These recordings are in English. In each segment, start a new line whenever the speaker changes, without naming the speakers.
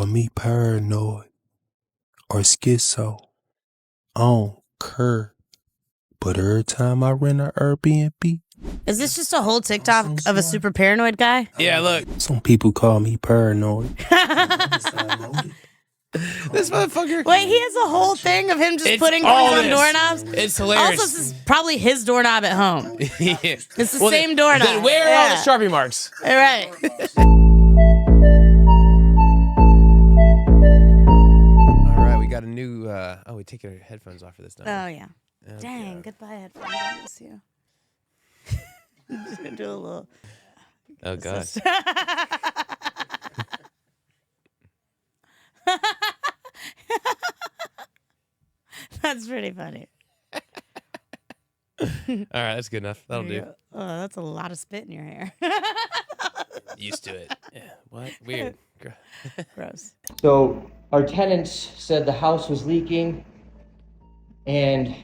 call me paranoid or schizo. I don't care. But every time I rent an Airbnb.
Is this just a whole TikTok of a super paranoid guy?
Yeah, look.
Some people call me paranoid.
This motherfucker.
Wait, he has a whole thing of him just putting things on doorknobs?
It's hilarious.
Also, this is probably his doorknob at home.
Yeah.
It's the same doorknob.
Then where are all the Sharpie marks?
All right.
All right, we got a new... we take our headphones off for this now.
Oh, yeah.
Oh,
Dang,
God.
goodbye headphones. I miss you. Just gonna do a little...
Oh, God.
That's pretty funny.
All right, that's good enough. That'll do.
Oh, that's a lot of spit in your hair.
Used to it. Yeah. What? Weird.
Gross.
So our tenants said the house was leaking, and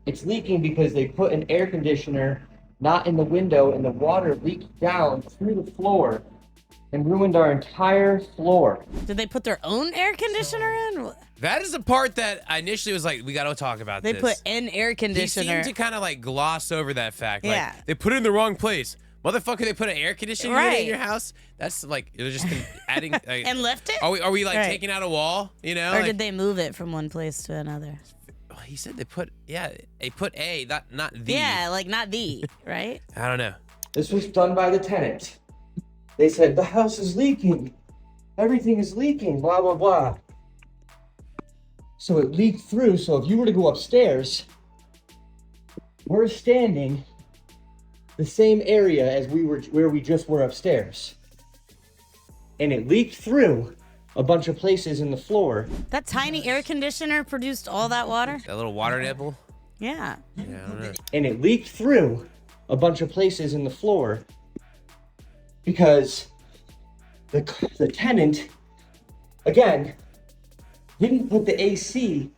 it's leaking because they put an air conditioner not in the window, and the water leaked down through the floor and ruined our entire floor.
Did they put their own air conditioner in?
That is the part that I initially was like, we got to talk about
They
this.
put an air
He
conditioner.
seemed to kind of like gloss over that fact.
Yeah.
Like, they put it in the wrong place. Motherfucker, they put an air conditioning unit in your house? That's like, they're just adding... Like,
and left it?
Are we like taking out a wall, you know?
Or
like,
did they move it from one place to another?
He said they put, they put a, not the.
Yeah, like not the, right?
I don't know.
This was done by the tenant. They said, the house is leaking. Everything is leaking, blah, blah, blah. So it leaked through, so if you were to go upstairs, we're standing the same area as where we just were upstairs. And it leaked through a bunch of places in the floor.
That tiny air conditioner produced all that water?
That little water nipple?
Yeah.
Yeah, I don't know.
And it leaked through a bunch of places in the floor because the tenant, again, didn't put the AC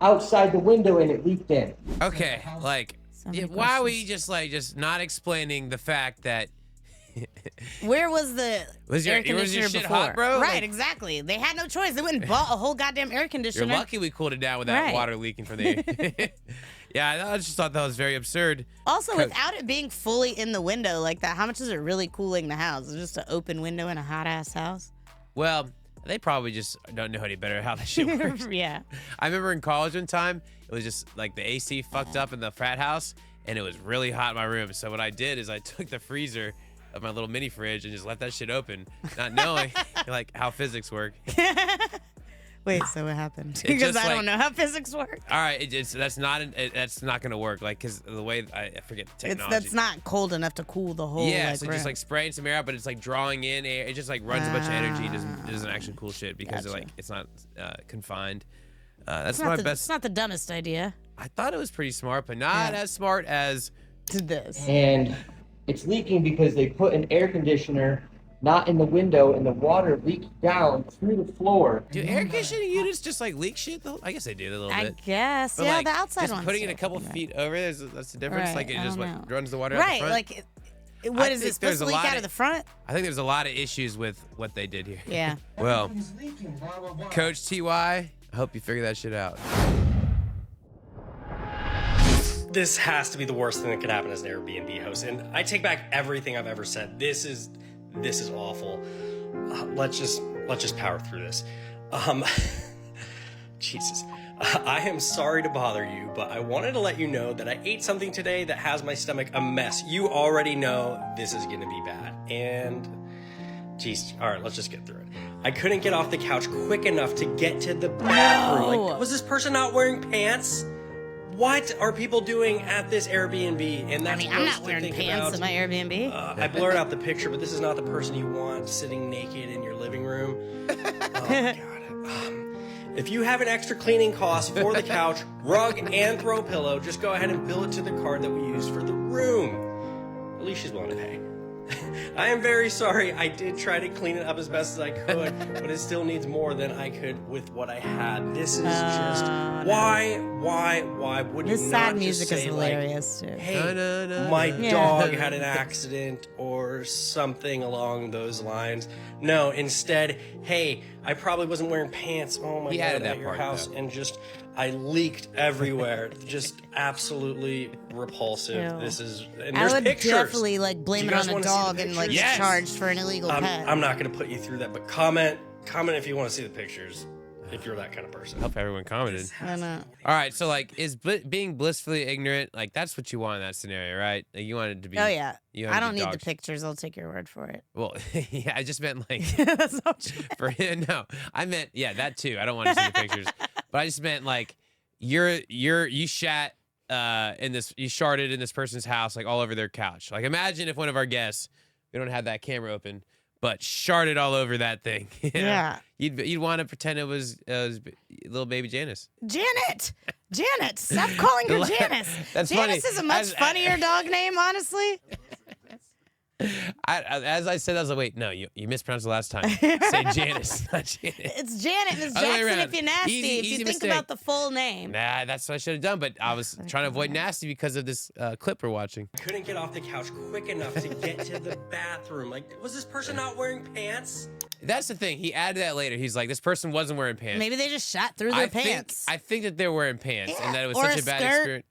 outside the window and it leaked in.
Okay, like, why are we just not explaining the fact that...
Where was the air conditioner
shit
before?
hot, bro?
Right,
Like,
exactly. They had no choice. They went and bought a whole goddamn air conditioner.
You're lucky we cooled it down without water leaking from the... Yeah, I just thought that was very absurd.
Also, without it being fully in the window like that, how much is it really cooling the house? Is it just an open window in a hot-ass house?
Well, they probably just don't know any better how that shit works.
Yeah.
I remember in college one time, it was just like the AC fucked up in the frat house, and it was really hot in my room. So what I did is I took the freezer of my little mini fridge and just let that shit open, not knowing like how physics work.
Wait, so what happened? Because I don't know how physics work.
All right, that's not gonna work. Like, cause the way I forget the technology.
That's not cold enough to cool the whole.
Yeah,
like,
so just like spraying some air out, but it's like drawing in air. It just like runs a bunch of energy. Doesn't actually cool shit because like it's not confined. That's my best.
It's not the dumbest idea.
I thought it was pretty smart, but not as smart as
this.
And it's leaking because they put an air conditioner not in the window, and the water leaked down through the floor.
Do air conditioning units just like leak shit though? I guess they do a little bit.
I guess,
But,
yeah,
like,
the outside
just
ones.
putting it a couple feet over, that's the difference.
Right,
Like it just runs the water out
right,
the front.
like, what is it supposed to leak out of the front?
I think there's a lot of issues with what they did here.
Yeah.
Well, Coach TY, I hope you figure that shit out.
This has to be the worst thing that could happen as an Airbnb host, and I take back everything I've ever said. This is awful. Let's just power through this. Jesus. I am sorry to bother you, but I wanted to let you know that I ate something today that has my stomach a mess. You already know this is gonna be bad. And, geez, all right, let's just get through it. I couldn't get off the couch quick enough to get to the bathroom.
No.
Like, was this person not wearing pants? What are people doing at this Airbnb? And that's
I'm not wearing pants in my Airbnb.
I blurred out the picture, but this is not the person you want sitting naked in your living room. Oh, God. If you have an extra cleaning cost for the couch, rug, and throw pillow, just go ahead and bill it to the card that we used for the room. At least she's willing to pay. I am very sorry. I did try to clean it up as best as I could, but it still needs more than I could with what I had. This is just... Why would
This
you
sad
not
music
just
is
say, like,
hilarious too.
hey, my dog had an accident or something along those lines? No, instead, hey, I probably wasn't wearing pants. Oh my
He
God,
added
at
that
your
part,
house,
though.
and just I leaked everywhere. Just absolutely repulsive.
Ew.
This is, and
I
there's
would
pictures.
definitely like
Do
blame
you
it
guys
on a
wanna see the
dog and like
pictures?
Yes.
charged for an illegal pet.
I'm not gonna put you through that, but comment if you want to see the pictures. If you're that kind of person.
Hope everyone commented.
I know.
All right, so like, is being blissfully ignorant, like that's what you want in that scenario, right? Like, you want it to be.
Oh yeah.
You want it
I
to
don't
be
need the
dogs.
pictures. I'll take your word for it.
Well, yeah, I just meant like
That's not true.
for him. No, I meant that too. I don't want to see the pictures, but I just meant like you shat you sharted in this person's house, like all over their couch. Like, imagine if one of our guests, we don't have that camera open, but sharted all over that thing. You know?
Yeah.
You'd want to pretend it was little baby Janice.
Janet! Janet! Stop calling her Janice!
That's
Janice
funny.
is a much funnier dog name, honestly.
As I said, I was like, wait, no, you mispronounced the last time. Say Janice, not Janet.
It's Janet, Miss
Other way
Jackson,
around.
if you're nasty.
Easy
if you think
mistake.
about the full name.
Nah, that's what I should have done, but I was trying to avoid nasty because of this clip we're watching.
Couldn't get off the couch quick enough to get to the bathroom. Like, was this person not wearing pants?
That's the thing. He added that later. He's like, this person wasn't wearing pants.
Maybe they just shot through their pants.
I think that they were wearing pants and that it was
Or
such
a
a bad
skirt.
experience.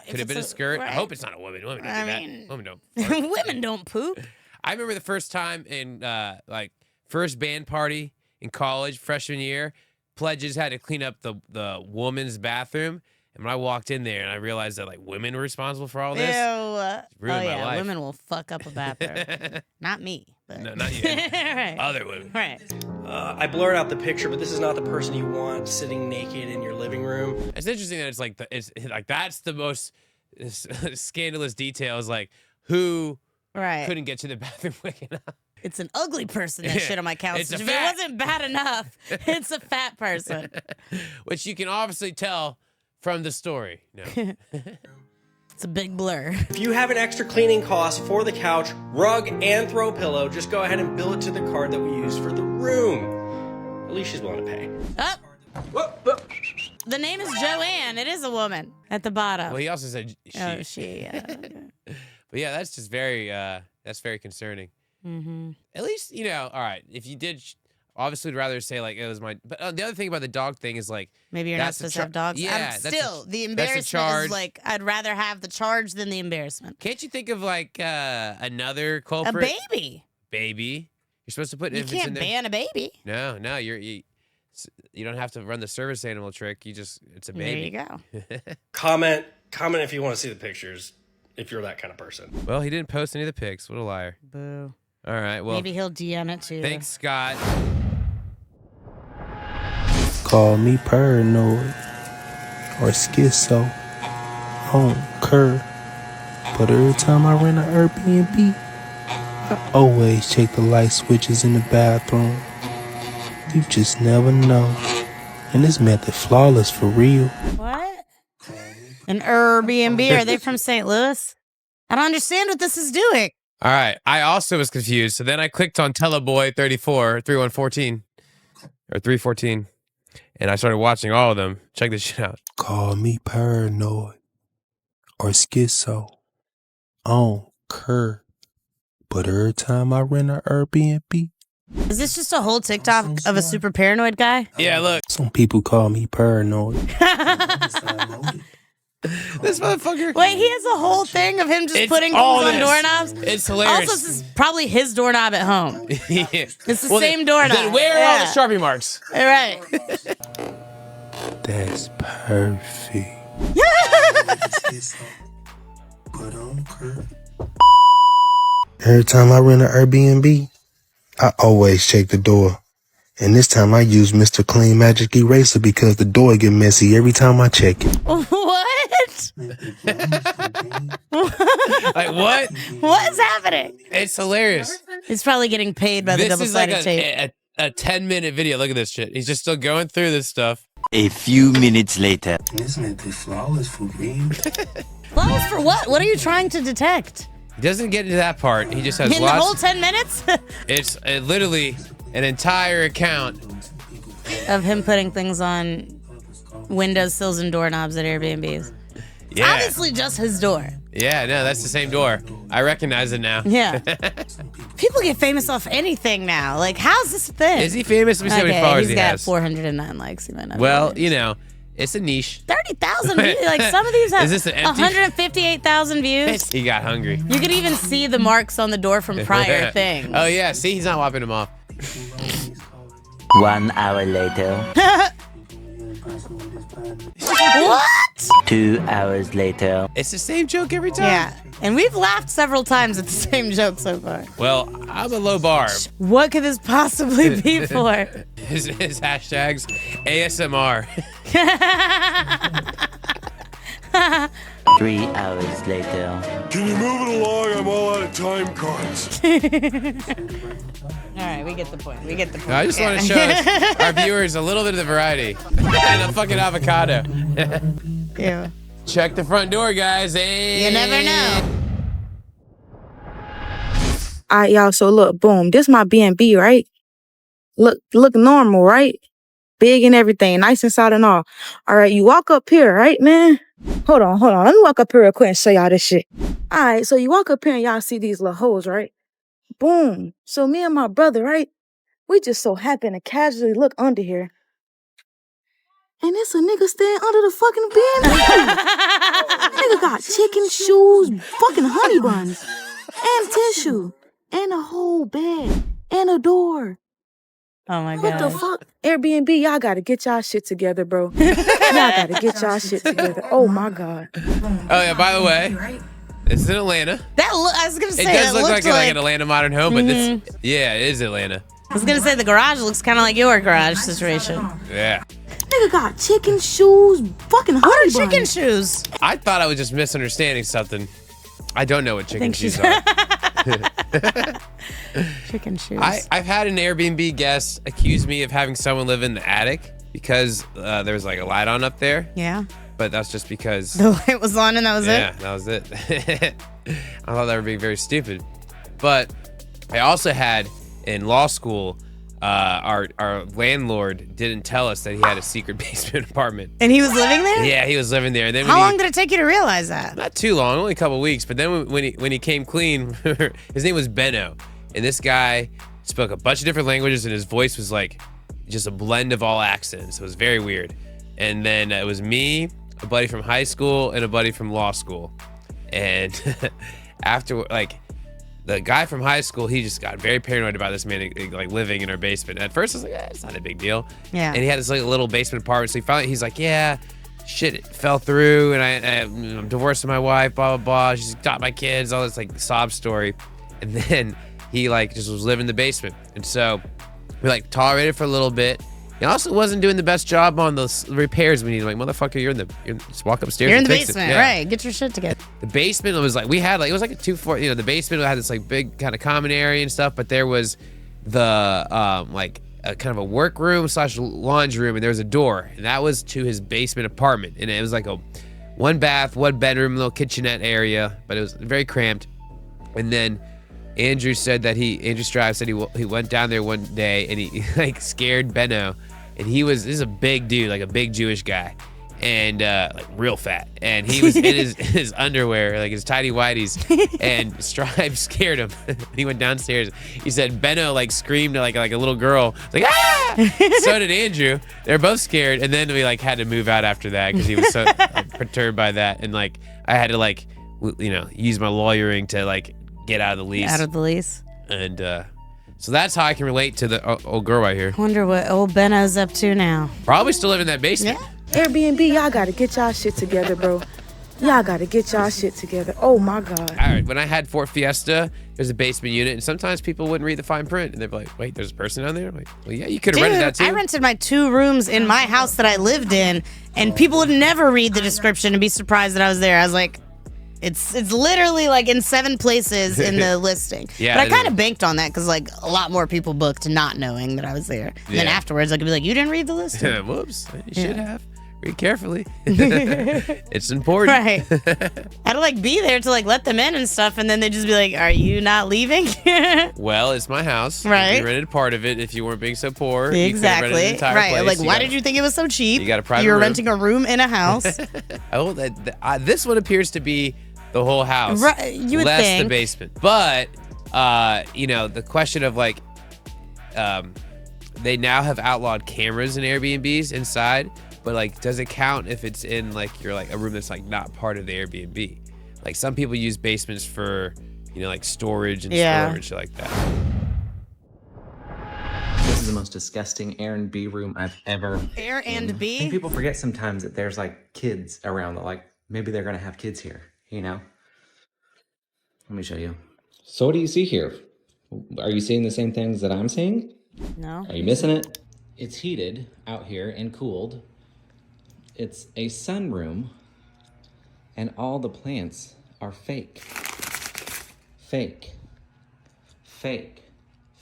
Could have been a skirt. I
right.
hope it's not a woman. Women don't
I
do that.
mean-
Women don't.
Women don't poop.
I remember the first time in like first band party in college, freshman year, pledges had to clean up the woman's bathroom. And when I walked in there and I realized that like women were responsible for all
Ew.
this,
Oh
ruined my
yeah,
life.
women will fuck up a bathroom. Not me. But.
No, not you.
Right.
Other women.
Right.
I blurred out the picture, but this is not the person you want sitting naked in your living room.
It's interesting that it's like that's the most scandalous detail is like who
Right.
couldn't get to the bathroom quick enough.
It's an ugly person that shit on my couch.
It's a
If
fat-
it wasn't bad enough, it's a fat person.
Which you can obviously tell from the story. No.
It's a big blur.
If you have an extra cleaning cost for the couch, rug, and throw pillow, just go ahead and bill it to the card that we use for the room. At least she's willing to pay.
Oh, the name is Joanne. It is a woman at the bottom.
Well, he also said she.
Oh, she.
But yeah, that's just very that's very concerning.
Mm-hmm.
At least, you know, all right, if you did obviously would rather say like it was my but the other thing about the dog thing is like
Maybe you're not
that's a
supposed to have dogs.
Yeah, that's
Still, the
that's a
embarrassment
charge.
is like, I'd rather have the charge than the embarrassment.
Can't you think of like another
A
culprit?
baby.
Baby. You're supposed to put
You
infants in
can't
there.
ban a baby.
No, you don't have to run the service animal trick. It's a baby.
There you go.
Comment if you want to see the pictures, if you're that kind of person.
Well, he didn't post any of the pics. What a liar.
Boo.
All right, well,
Maybe he'll DM it too.
thanks, Scott.
Call me paranoid or schizo. I don't care. But every time I rent an Airbnb, I always check the light switches in the bathroom. You just never know. And this method flawless for real.
What? An Airbnb? Are they from St. Louis? I don't understand what this is doing.
All right, I also was confused. So then I clicked on Teleboy 34, 3114, or 314, and I started watching all of them. Check this shit out.
Call me paranoid or schizo. I don't care. But every time I rent an Airbnb,
Is this just a whole TikTok of a super paranoid guy?
Yeah, look,
some people call me paranoid.
this motherfucker.
Wait, he has a whole thing of him just
It's
putting things
all
on
this.
doorknobs?
It's hilarious.
Also, this is probably his doorknob at home.
Yeah.
It's the same doorknob.
Then where are all the Sharpie marks?
All right.
That's perfect. But I don't care. Every time I rent an Airbnb, I always check the door. And this time I use Mr. Clean Magic Eraser because the door get messy every time I check it.
What?
Like what?
What is happening?
It's hilarious.
He's probably getting paid by the
This is like
double-sided tape.
a 10-minute video. Look at this shit. He's just still going through this stuff.
A few minutes later.
Isn't it the flawless for real?
Flawless for what? What are you trying to detect?
He doesn't get into that part. He just has
In the
lots.
whole 10 minutes
It's literally an entire account.
of him putting things on windows, sills, and doorknobs at Airbnbs. It's
Yeah.
obviously just his door.
Yeah, no, that's the same door. I recognize it now.
Yeah. People get famous off anything now. Like, how's this a thing?
Is he famous? Let me see how many followers
he's
he
got
has.
409 likes. He might not
Well,
be
you know, it's a niche.
30,000 views. Like, some of these have
Is this an empty-
158,000 views.
He got hungry.
You could even see the marks on the door from prior things.
Oh, yeah. See, he's not wiping them off.
1 hour later.
What?
2 hours later.
It's the same joke every time.
Yeah. And we've laughed several times at the same joke so far.
Well, I'm a low bar.
What could this possibly be for?
His hashtags ASMR.
3 hours later.
Can you move it along? I'm all out of time cards.
All right, we get the point. We get the point.
I just want to show our viewers a little bit of the variety. And a fucking avocado.
Yeah.
Check the front door, guys. Hey.
You never know.
All right, y'all. So look, boom. This my B&B, right? Look normal, right? Big and everything, nice inside and all. All right, you walk up here, right, man? Hold on. Let me walk up here real quick and show y'all this shit. All right, so you walk up here and y'all see these little holes, right? Boom. So me and my brother, right? We just so happen to casually look under here. And it's a nigga standing under the fucking B&B. Nigga got chicken, shoes, fucking honey buns, and tissue, and a whole bed, and a door.
Oh my
What the
god.
fuck? Airbnb, y'all gotta get y'all shit together, bro. Y'all gotta get y'all shit together. Oh my god.
Oh, yeah, by the way, it's in Atlanta.
I was gonna say
It does
that
look
looked
like an Atlanta modern home, but this,
Mm-hmm.
yeah, it is Atlanta.
I was gonna say the garage looks kind of like your garage situation.
Yeah.
Nigga got chicken, shoes, fucking honey
What are
buns.
chicken shoes?
I thought I was just misunderstanding something. I don't know what chicken
think
shoes
she's-
are.
Chicken shoes.
I've had an Airbnb guest accuse me of having someone live in the attic because there was like a light on up there,
Yeah.
but that's just because.
The light was on and that was
Yeah,
it.
that was it. I thought they were being very stupid. But I also had in law school, our landlord didn't tell us that he had a secret basement apartment.
And he was living there?
Yeah, he was living there. And then
How
when
long did it take you to realize that?
Not too long, only a couple weeks. But then when he came clean, his name was Benno, and this guy spoke a bunch of different languages, and his voice was like just a blend of all accents. It was very weird. And then it was me, a buddy from high school, and a buddy from law school. And after the guy from high school, he just got very paranoid about this man like living in our basement. At first, I was like, it's not a big deal.
Yeah.
And he had this like little basement apartment. So he's like, yeah, shit, it fell through, and I'm divorced from my wife, blah blah blah. She's got my kids, all this like sob story. And then he like just was living in the basement, and so we like tolerated for a little bit. He also wasn't doing the best job on the repairs we needed. Like, motherfucker, you're just walk upstairs.
You're in
and
the
fix it.
basement,
Yeah.
right? Get your shit together.
The basement was like, it was like a 2-4, the basement had this like big kind of common area and stuff, but there was the like a kind of a workroom / laundry room, and there was a door, and that was to his basement apartment, and it was like a 1 bath, 1 bedroom, little kitchenette area, but it was very cramped. And then Andrew Strive said he went down there one day and he like scared Benno, and this is a big dude, like a big Jewish guy, and like real fat, and he was in his underwear, like his tidy whities, and Strive scared him. He went downstairs. He said Benno like screamed like a little girl, like ah! So did Andrew. They're both scared, and then we like had to move out after that because he was so perturbed by that, and like I had to like use my lawyering to like get out of the lease.
Out of the lease.
And so that's how I can relate to the old girl right here.
Wonder what old Benno's up to now.
Probably still live in that basement.
Yeah.
Airbnb, y'all gotta get y'all shit together, bro. Y'all gotta get y'all shit together. Oh my god.
All right, when I had Fort Fiesta, there's a basement unit, and sometimes people wouldn't read the fine print, and they'd be like, wait, there's a person down there? I'm like, well, yeah, you could have rented that too.
I rented my 2 rooms in my house that I lived in, and people would never read the description and be surprised that I was there. I was like, it's literally like in 7 places in the listing.
Yeah,
but I
it
kind
is.
of banked on that because like a lot more people booked not knowing that I was there. And then
Yeah.
afterwards I could be like, you didn't read the listing.
Whoops, you should have. read carefully. It's important.
Right. I'd like be there to like let them in and stuff, and then they'd just be like, "Are you not leaving?"
Well, it's my house.
Right.
You rented part of it. If you weren't being so poor,
Exactly.
you could have rented the entire
Right.
place.
Like, why did you think it was so cheap?
You got a private
You were
room.
renting a room in a house.
Oh, this one appears to be the whole house.
Right, you would
less
think.
the basement. But the question of like, they now have outlawed cameras in Airbnbs inside. But like, does it count if it's in like your like a room that's like not part of the Airbnb? Like some people use basements for, like storage and store and shit like that.
This is the most disgusting Airbnb room I've ever. I think
Airbnb?
people forget sometimes that there's like kids around that like maybe they're gonna have kids here, Let me show you. So what do you see here? Are you seeing the same things that I'm seeing?
No.
Are you missing it? It's heated out here and cooled. It's a sunroom, and all the plants are fake. Fake. Fake.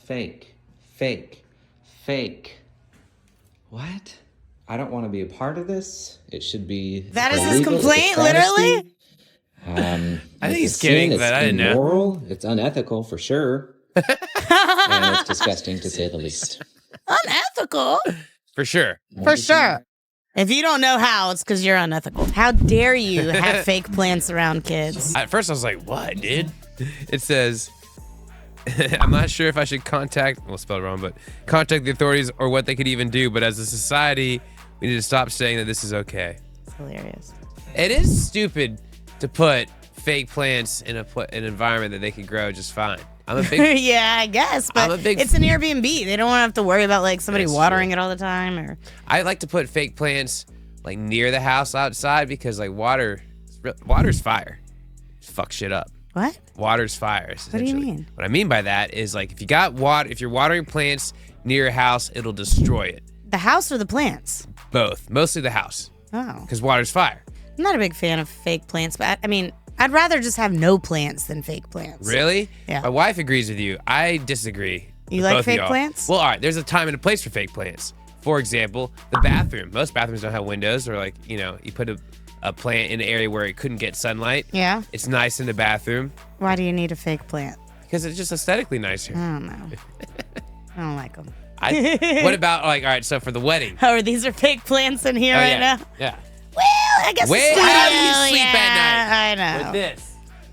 Fake. Fake. Fake. What? I don't want to be a part of this. It should be
That is his
illegal. It's a
complaint,
travesty.
literally?
I think he's kidding,
It's
but I didn't know.
immoral. It's unethical for sure. And it's disgusting to say the least.
Unethical?
For sure.
For sure. If you don't know how, it's because you're unethical. How dare you have fake plants around kids?
At first I was like, what, dude? It says, I'm not sure if I should we'll spell it wrong, but contact the authorities or what they could even do. But as a society, we need to stop saying that this is okay.
It's hilarious.
It is stupid to put fake plants in an environment that they could grow just fine. I'm a big
Yeah, I guess, but it's an Airbnb. They don't want to have to worry about like somebody watering it all the time. Or
I like to put fake plants like near the house outside because like water's fire. Fuck shit up.
What?
Water's fire.
What do you mean?
What I mean by that is like if you're watering plants near your house, it'll destroy it.
The house or the plants?
Both. Mostly the house.
Oh.
Because water's fire.
I'm not a big fan of fake plants, but I mean, I'd rather just have no plants than fake plants.
Really?
Yeah.
My wife agrees with you. I disagree.
You
with
like
both of
fake
y'all.
plants?
Well, all right. There's a time and a place for fake plants. For example, the bathroom. Most bathrooms don't have windows, or like you put a plant in an area where it couldn't get sunlight.
Yeah.
It's nice in the bathroom
Why do you need a fake plant?
because it's just aesthetically nicer.
I don't know. I don't like them.
What about like all right? So for the wedding.
Oh, these are fake plants in here right
yeah.
now?
Yeah.
Well, I guess
Wait,
the
how do you
studio,
sleep at
I know.
With this.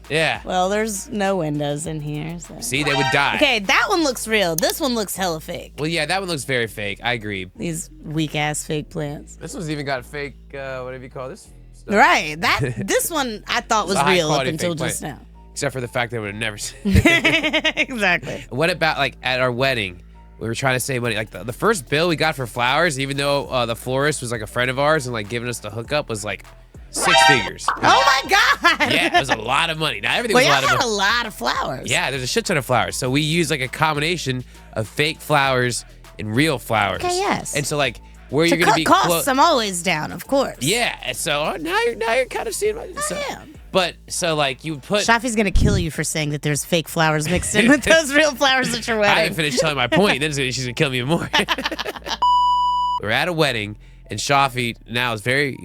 Yeah.
Well, there's no windows in here. So.
See, they would die.
Okay, that one looks real. This one looks hella fake.
Well, yeah, that one looks very fake. I agree.
These weak ass fake plants.
This one's even got fake. Whatever you call this. Stuff.
Right. This one I thought was
It's a high
real up
quality
until
fake
just
plant.
now.
Except for the fact that I would have never seen.
Exactly.
What about like at our wedding? We were trying to save money. Like the first bill we got for flowers, even though the florist was like a friend of ours and like giving us the hookup was like 6 figures.
Oh my God.
Yeah, it was a lot of money. Now everything
Well,
was a
y'all
lot of
had
money.
a lot of flowers.
Yeah, there's a shit ton of flowers. So we use like a combination of fake flowers and real flowers.
Okay, yes.
And so like where
To
you're gonna
cut
be
costs, I'm always down, of course.
Yeah. And so now you're kind of seeing. So,
I am.
But so like you put.
Shafi's gonna kill you for saying that there's fake flowers mixed in with those real flowers at your
I
wedding.
haven't finished telling my point. Then she's gonna kill me even more. We're at a wedding, and Shafi now is very,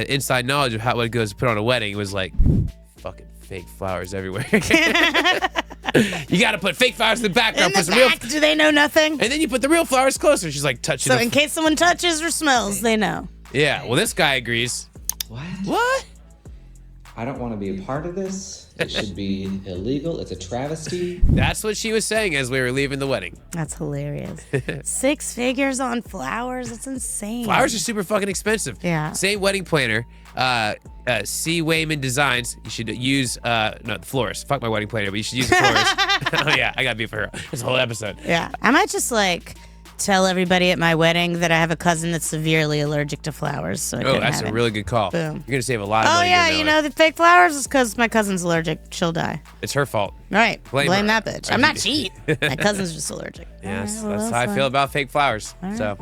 inside knowledge of how what it goes to put on a wedding. It was like, fucking fake flowers everywhere. You got to put fake flowers in the background.
In the back, do they know nothing?
And then you put the real flowers closer. She's like touching.
So in case someone touches or smells, they know.
Yeah. Well, this guy agrees. What?
I don't want to be a part of this. It should be illegal. It's a travesty.
That's what she was saying as we were leaving the wedding.
That's hilarious. 6 figures on flowers. That's insane.
Flowers are super fucking expensive.
Yeah.
Same wedding planner, C. Wayman Designs. You should use, the florist. Fuck my wedding planner, but you should use the florist. Oh, yeah. I got to be for her. This whole episode.
Yeah. I might just tell everybody at my wedding that I have a cousin that's severely allergic to flowers. So
That's a really good call.
Boom.
You're going to save a lot of
Oh,
money.
yeah. The fake flowers is because my cousin's allergic. She'll die.
It's her fault.
Right.
Blame
Blame
her.
that bitch. I'm not cheat. My cousin's just allergic.
Yes,
All right, well,
that's how I
fine.
feel about fake flowers.
All right.
So.